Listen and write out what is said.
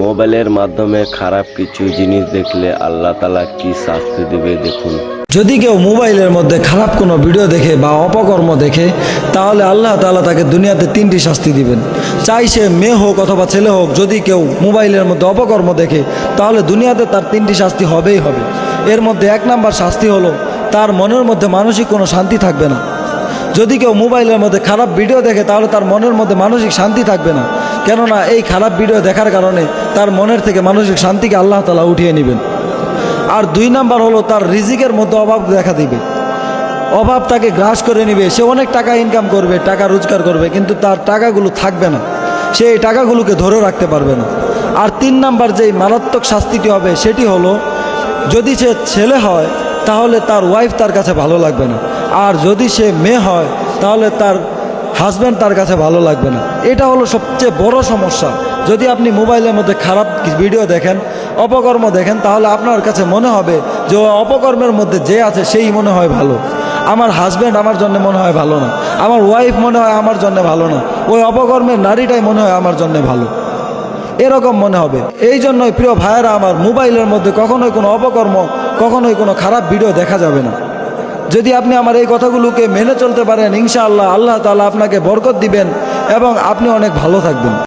মোবাইলের মাধ্যমে খারাপ কিছু জিনিস দেখলে আল্লাহ তাআলা কি শাস্তি দেবে দেখুন। যদি কেউ মোবাইলের মধ্যে খারাপ কোনো ভিডিও দেখে বা অপকর্ম দেখে, তাহলে আল্লাহ তাআলা তাকে দুনিয়াতে 3টি শাস্তি দিবেন। চাই সে মেয়ে হোক অথবা ছেলে হোক, যদি কেউ মোবাইলের মধ্যে অপকর্ম দেখে তাহলে দুনিয়াতে তার 3টি শাস্তি হবেই হবে। এর মধ্যে 1 নাম্বার শাস্তি হলো তার মনের মধ্যে মানসিক কোনো শান্তি থাকবে না। যদি কেউ মোবাইলের মধ্যে খারাপ ভিডিও দেখে তাহলে তার মনের মধ্যে মানসিক শান্তি থাকবে না, কেননা এই খারাপ ভিডিও দেখার কারণে তার মনের থেকে মানসিক শান্তিকে আল্লাহ তাআলা উঠিয়ে নেবেন। আর 2 নাম্বার হলো তার রিজিকের মধ্যে অভাব দেখা দিবে, অভাব তাকে গ্রাস করে নেবে। সে অনেক টাকা ইনকাম করবে, টাকা রোজগার করবে, কিন্তু তার টাকাগুলো থাকবে না, সে এই টাকাগুলোকে ধরে রাখতে পারবে না। আর 3 নাম্বার যেই মারাত্মক শাস্তিটি হবে সেটি হলো, যদি সে ছেলে হয় তাহলে তার ওয়াইফ তার কাছে ভালো লাগবে না, আর যদি সে মেয়ে হয় তাহলে তার হাজব্যান্ড তার কাছে ভালো লাগবে না। এটা হলো সবচেয়ে বড় সমস্যা। যদি আপনি মোবাইলের মধ্যে খারাপ ভিডিও দেখেন, অপকর্ম দেখেন, তাহলে আপনার কাছে মনে হবে যে অপকর্মের মধ্যে যে আছে সেই মনে হয় ভালো, আমার হাজব্যান্ড আমার জন্য মনে হয় ভালো না, আমার ওয়াইফ মনে হয় আমার জন্য ভালো না, ওই অপকর্মের নারীটাই মনে হয় আমার জন্য ভালো, এরকম মনে হবে। এই জন্যই প্রিয় ভাইয়েরা আমার, মোবাইলের মধ্যে কখনোই কোনো অপকর্ম, কখনোই কোনো খারাপ ভিডিও দেখা যাবে না। যদি আপনি আমার এই কথাগুলোকে মেনে চলতে পারেন, ইনশাআল্লাহ আল্লাহ তাআলা আপনাকে বরকত দিবেন এবং আপনি অনেক ভালো থাকবেন।